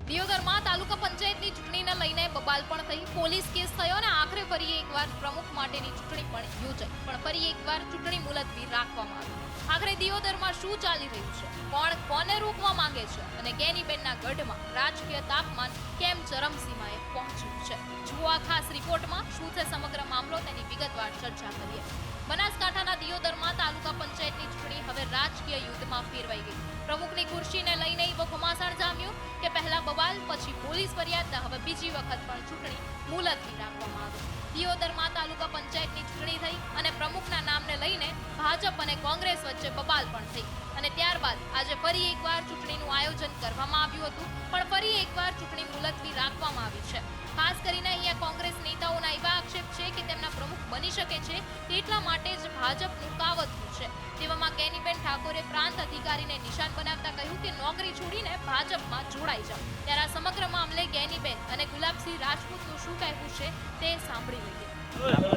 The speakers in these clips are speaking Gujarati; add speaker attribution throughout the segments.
Speaker 1: દિયોદરમાં તાલુકા પંચાયતની ચૂંટણીને લઈને બબાલ પણ થઈ, પોલીસ કેસ થયો અને આખરે ફરી એકવાર પ્રમુખ માટેની ચૂંટણી પણ યોજાઈ, પણ ફરી એકવાર ચૂંટણી મુલતવી રાખવામાં આવી। આખરે દિયોદરમાં શું ચાલી રહ્યું છે, કોણ કોને રોકવા માંગે છે અને ગેનીબેનના ગઢમાં રાજકીય તાપમાન કેમ ચરમસીમાએ પહોંચ્યું છે, જુઓ આ ખાસ રિપોર્ટમાં। શું છે સમગ્ર મામલો તેની વિગતવાર ચર્ચા કરીએ। બનાસકાંઠાના દિયોદરમાં તાલુકા પંચાયતની ચૂંટણી હવે રાજકીય યુદ્ધમાં ફેરવાઈ ગઈ। પ્રમુખની ખુરશીને લઈને એવો ઘમાસાણ જામ્યું કે પહેલા બવાલ, પછી પોલીસ ફરિયાદ, હવે બીજી વખત પણ ચૂંટણી મુલતવી રાખવામાં આવી। દિયોદરમાં તાલુકા પંચાયતની ચૂંટણી થઈ અને પ્રમુખના નામને લઈને ભાજપ અને કોંગ્રેસ વચ્ચે બબાલ પણ થઈ અને ત્યારબાદ આજે ફરી એકવાર ચૂંટણીનું આયોજન કરવામાં આવ્યું હતું, પણ ફરી એકવાર ચૂંટણી મુલતવી રાખવામાં આવી છે। ખાસ કરીને અહીંયા કોંગ્રેસ નેતાઓના એવા આક્ષેપ છે કે તેમના પ્રમુખ બની શકે છે તેટલા માટે જ ભાજપનું કાવતરું છે। તેવામાં ગેનીબેન ઠાકોરે પ્રાંત અધિકારીને નિશાન બનાવતા કહ્યું કે નોકરી છોડીને ભાજપમાં જોડાઈ જાઓ। ત્યારે આ સમગ્ર મામલે ગેનીબેન અને ગુલાબસિંહ રાજપૂતનું શું કહેવું છે તે સાંભળી લઈએ।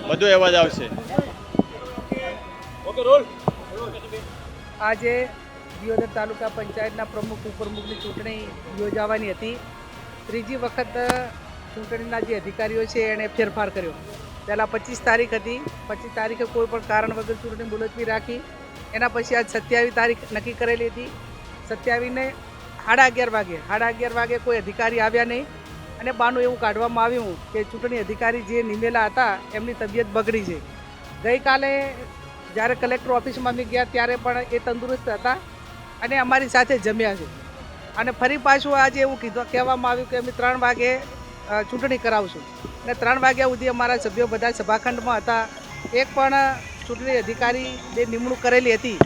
Speaker 2: બધું અવાજ આવશે।
Speaker 3: આજે દિયોદર તાલુકા પંચાયતના પ્રમુખ ઉપપ્રમુખની ચૂંટણી યોજાવાની હતી। ત્રીજી વખત ચૂંટણીના જે અધિકારીઓ છે એણે ફેરફાર કર્યો। પહેલાં 25 તારીખ હતી, 25 તારીખે કોઈ પણ કારણ વગર ચૂંટણી મુલતવી રાખી। એના પછી આજ 27 તારીખ નક્કી કરેલી હતી। 27ને 11:30 વાગે કોઈ અધિકારી આવ્યા નહીં અને બાનું એવું કાઢવામાં આવ્યું કે ચૂંટણી અધિકારી જે નિમેલા હતા એમની તબિયત બગડી છે। ગઈકાલે જ્યારે કલેક્ટર ઓફિસમાં અમે ગયા ત્યારે પણ એ તંદુરસ્ત હતા અને અમારી સાથે જમ્યા છે અને ફરી પાછું આજે એવું કહેવામાં આવ્યું કે અમે 3 વાગે ચૂંટણી કરાવશું અને 3 વાગ્યા સુધી અમારા સભ્યો બધા સભાખંડમાં હતા। એક પણ ચૂંટણી અધિકારી જે નિમણૂક કરેલી હતી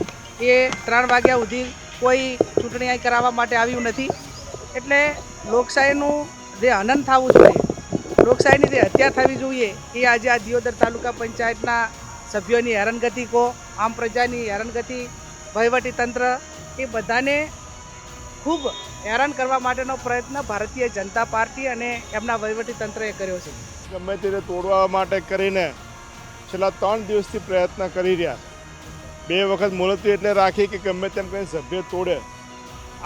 Speaker 3: એ 3 વાગ્યા સુધી કોઈ ચૂંટણી અહીં કરાવવા માટે આવ્યું નથી। એટલે લોકશાહીનું જે હનન થવું જોઈએ, લોકશાહીની જે હત્યા થવી જોઈએ એ આજે આ દિયોદર તાલુકા પંચાયતના સભ્યોની હેરાનગતિ કહો, આમ પ્રજાની હેરાનગતિ, વહીવટીતંત્ર એ બધાને ખૂબ હેરાન કરવા માટેનો પ્રયત્ન ભારતીય જનતા પાર્ટી અને એમના વહીવટીતંત્રએ કર્યો છે।
Speaker 4: ગમે તેને તોડવા માટે કરીને છેલ્લા 3 દિવસથી પ્રયત્ન કરી રહ્યા છે। 2 વખત મુલતવી એટલે રાખી કે ગમે તેમ કરીને સભ્ય તોડે।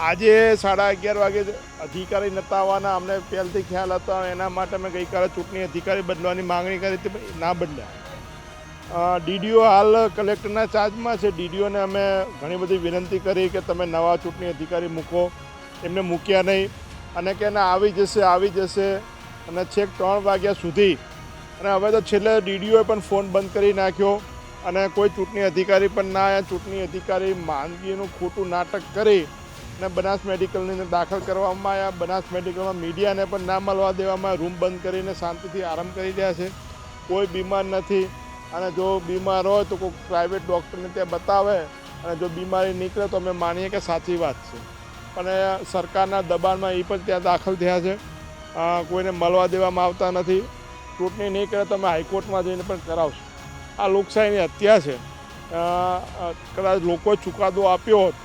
Speaker 4: આજે 11:30 વાગે અધિકારી નહોતા આવવાના, અમને પહેલથી ખ્યાલ હતો, એના માટે અમે ગઈકાલે ચૂંટણી અધિકારી બદલવાની માંગણી કરી હતી, પણ ના બદલ્યા। ડીડીઓ હાલ કલેક્ટરના ચાર્જમાં છે। ડીડીઓને અમે ઘણી બધી વિનંતી કરી કે તમે નવા ચૂંટણી અધિકારી મૂકો, એમને મૂક્યા નહીં અને કે ના આવી જશે અને છેક 3 વાગ્યા સુધી। અને હવે તો છેલ્લે ડીડીઓએ પણ ફોન બંધ કરી નાખ્યો અને કોઈ ચૂંટણી અધિકારી પણ ના આવ્યા। ચૂંટણી અધિકારી માંદગીનું ખોટું નાટક કરી અને બનાસ મેડિકલની અંદર દાખલ કરવામાં આવ્યા। બનાસ મેડિકલમાં મીડિયાને પણ ના મળવા દેવામાં, રૂમ બંધ કરીને શાંતિથી આરામ કરી રહ્યા છે। કોઈ બીમાર નથી અને જો બીમાર હોય તો કોઈ પ્રાઇવેટ ડૉક્ટરને ત્યાં બતાવે અને જો બીમારી નીકળે તો અમે માનીએ કે સાચી વાત છે, પણ સરકારના દબાણમાં એ પણ ત્યાં દાખલ થયા છે। કોઈને મળવા દેવામાં આવતા નથી। ચૂંટણી નહીં કરે તો અમે હાઈકોર્ટમાં જઈને પણ કરાવશું। આ લોકશાહીની હત્યા છે। કદાચ લોકોએ ચુકાદો આપ્યો હોત,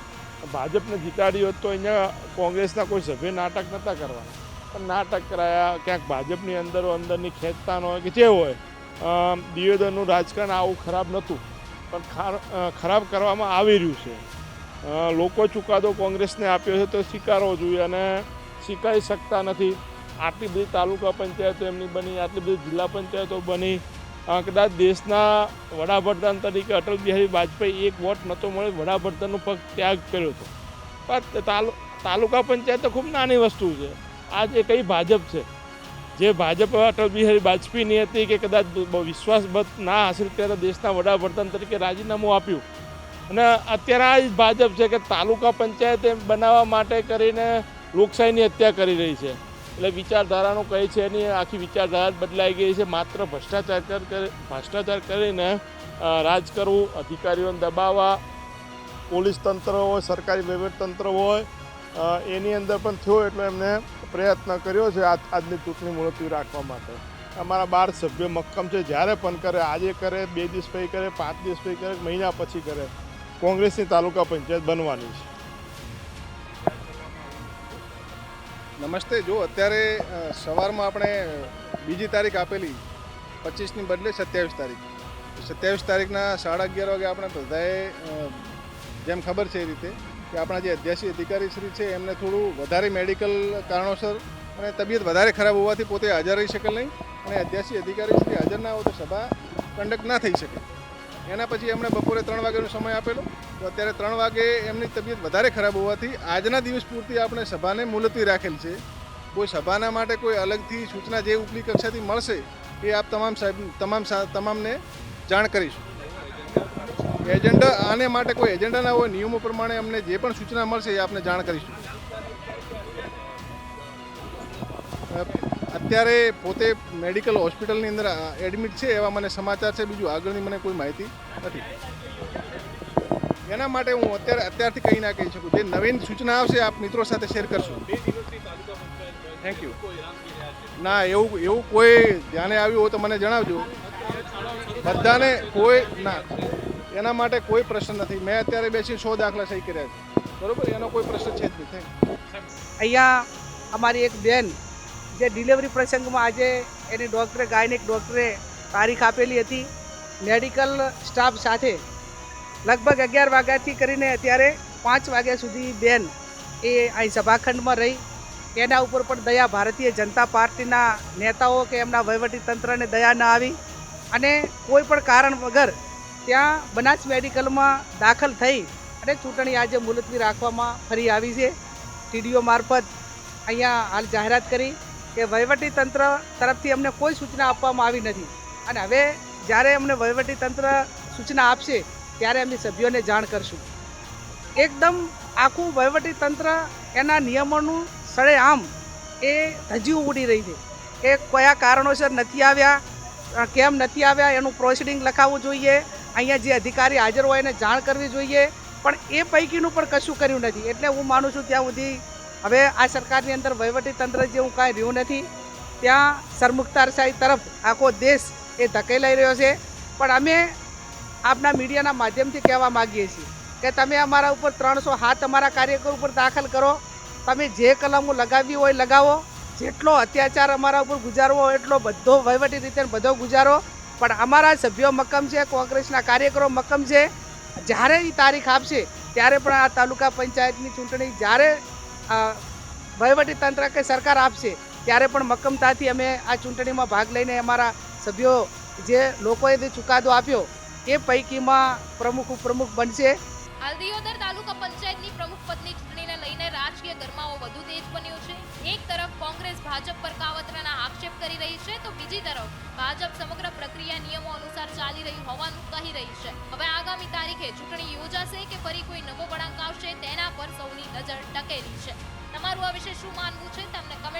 Speaker 4: ભાજપને જીતાડી હોત તો અહીંયા કોંગ્રેસના કોઈ સભ્ય નાટક નહોતા કરવાના, પણ નાટક કરાયા। ક્યાંક ભાજપની અંદરની ખેંચતાન હોય કે જે હોય, દિયોદરનું રાજકારણ આવું ખરાબ નહોતું પણ ખરાબ કરવામાં આવી રહ્યું છે। લોકો ચુકાદો કોંગ્રેસને આપ્યો છે તો સ્વીકારવો જોઈએ અને સ્વીકારી શકતા નથી। આટલી બધી તાલુકા પંચાયતો એમની બની, આટલી બધી જિલ્લા પંચાયતો બની। કદાચ દેશના વડાપ્રધાન તરીકે અટલ બિહારી વાજપેયી 1 વોટ નહોતો મળે, વડાપ્રધાનનો પગ ત્યાગ કર્યો હતો, પણ તાલુકા પંચાયત તો ખૂબ નાની વસ્તુ છે। આજે કઈ ભાજપ છે જે ભાજપ અટલ બિહારી વાજપેયીની હતી કે કદાચ વિશ્વાસમત ના હાંસિલ ત્યારે દેશના વડાપ્રધાન તરીકે રાજીનામું આપ્યું અને અત્યારે આ જ ભાજપ છે કે તાલુકા પંચાયત બનાવવા માટે કરીને લોકશાહીની હત્યા કરી રહી છે। એટલે વિચારધારાનું કહે છે એની આખી વિચારધારા બદલાઈ ગઈ છે। માત્ર ભ્રષ્ટાચાર કરીને રાજ કરવું, અધિકારીઓને દબાવવા, પોલીસ તંત્ર હોય, સરકારી વહીવટતંત્ર હોય, એની અંદર પણ થયો એટલે એમને પ્રયત્ન કર્યો છે આજની ચૂંટણી મુલતવી રાખવા માટે। અમારા 12 સભ્યો મક્કમ છે, જ્યારે પણ કરે, આજે કરે, 2 દિવસ પછી કરે, 5 દિવસ પછી કરે, મહિના પછી કરે, કોંગ્રેસની તાલુકા પંચાયત બનવાની છે।
Speaker 5: નમસ્તે। જો અત્યારે સવારમાં આપણે બીજી તારીખ આપેલી 25ની બદલે 27 તારીખ, 27 તારીખના 11:30 વાગે આપણે બધાએ જેમ ખબર છે એ રીતે કે આપણા જે અધ્યાસી અધિકારી શ્રી છે એમને થોડું વધારે મેડિકલ કારણોસર અને તબિયત વધારે ખરાબ હોવાથી પોતે હાજર રહી શકેલ નહીં અને અધ્યાસી અધિકારી શ્રી હાજર ના હોય તો સભા કન્ડક્ટ ના થઈ શકે. એના પછી એમણે બપોરે 3 વાગ્યાનો સમય આપેલો, તો અત્યારે 3 વાગે એમની તબિયત વધારે ખરાબ હોવાથી આજના દિવસ પૂરતી આપણે સભાને મુલતવી રાખેલ છે. કોઈ સભાના માટે કોઈ અલગથી સૂચના જે ઉપલી કક્ષાથી મળશે એ આપ તમામને જાણ કરીશું. એજન્ડા આને માટે કોઈ એજન્ડા ના હોય, નિયમો પ્રમાણે અમને જે પણ સૂચના મળશે એ આપને જાણ કરીશું. અત્યારે પોતે મેડિકલ હોસ્પિટલની અંદર એડમિટ છે એવા મને સમાચાર છે, બીજું આગળની મને કોઈ માહિતી નથી. એના માટે હું અત્યારથી કંઈ ના કહી શકું. જે નવીન સૂચના આવશે આપ મિત્રો સાથે શેર કરશું. Thank you. ના, એવું કોઈ ધ્યાને આવ્યું હોય તો મને જણાવજો. બધાને કોઈ ના, એના માટે કોઈ પ્રશ્ન નથી. મેં અત્યારે બેસી 100 દાખલા સહી કર્યા છે, બરોબર, એનો કોઈ પ્રશ્ન છે જ નહીં. Thank you.
Speaker 3: અહીંયા અમારી એક બેન જે ડિલિવરી પ્રસંગમાં આજે એની ગાયનેક ડૉક્ટરે તારીખ આપેલી હતી, મેડિકલ સ્ટાફ સાથે લગભગ 11 વાગ્યાથી કરીને અત્યારે 5 વાગ્યા સુધી બેન એ અહીં સભાખંડમાં રહી. એના ઉપર પણ દયા ભારતીય જનતા પાર્ટીના નેતાઓ કે એમના વહીવટીતંત્રને દયા ન આવી અને કોઈ પણ કારણ વગર ત્યાં બનાસ મેડિકલમાં દાખલ થઈ અને ચૂંટણી આજે મુલતવી રાખવામાં ફરી આવી છે. ટીડીઓ મારફત અહીંયા હાલ જાહેરાત કરી કે વહીવટીતંત્ર તરફથી અમને કોઈ સૂચના આપવામાં આવી નથી અને હવે જ્યારે અમને વહીવટીતંત્ર સૂચના આપશે ત્યારે અમે સભ્યોને જાણ કરશું. એકદમ આખું વહીવટીતંત્ર એના નિયમોનું સરેઆમ એ ધજીઓ ઉડી રહી છે કે કયા કારણોસર નથી આવ્યા, કેમ નથી આવ્યા, એનું પ્રોસિડિંગ લખાવવું જોઈએ, અહીંયા જે અધિકારી હાજર હોય એને જાણ કરવી જોઈએ, પણ એ પૈકીનું પણ કશું કર્યું નથી. એટલે હું માનું છું ત્યાં સુધી હવે આ સરકારની અંદર વહીવટીતંત્ર જેવું કાંઈ રહ્યું નથી. ત્યાં સરમુખતારશાહી તરફ આખો દેશ એ ધકેલાઈ રહ્યો છે. પણ અમે આપના મીડિયાના માધ્યમથી કહેવા માગીએ છીએ કે તમે અમારા ઉપર 307 અમારા કાર્યકર ઉપર દાખલ કરો, તમે જે કલમો લગાવવી હોય લગાવો, જેટલો અત્યાચાર અમારા ઉપર ગુજારવો હોય એટલો બધો વહીવટી રીતે બધો ગુજારો, પણ અમારા સભ્યો મક્કમ છે, કોંગ્રેસના કાર્યકરો મક્કમ છે. જ્યારે એ તારીખ આપશે ત્યારે પણ આ તાલુકા પંચાયતની ચૂંટણી જ્યારે વહીવટીતંત્ર કે સરકાર આપશે ત્યારે પણ મક્કમતાથી અમે આ ચૂંટણીમાં ભાગ લઈને અમારા સભ્યો જે લોકોએ જે ચુકાદો આપ્યો એ પૈકીમાં પ્રમુખ ઉપપ્રમુખ બનશે.
Speaker 1: હાલ દિયોદર તાલુકા પંચાયતની પ્રમુખ પદની ચૂંટણીને લઈને રાજકીય ગરમાવો વધુ તેજ બન્યો છે. એક તરફ કોંગ્રેસ ભાજપ પર કાવતરાના આક્ષેપ કરી રહી છે તો બીજી તરફ ભાજપ સમગ્ર પ્રક્રિયા નિયમો અનુસાર ચાલી રહી હોવાનું કહી રહી છે. હવે આગામી તારીખે ચૂંટણી યોજાશે કે ફરી કોઈ નવો વળાંક આવશે તેના પર સૌની નજર ટકેલી છે. તમારું આ વિશે શું માનવું છે તમને કમેન્ટ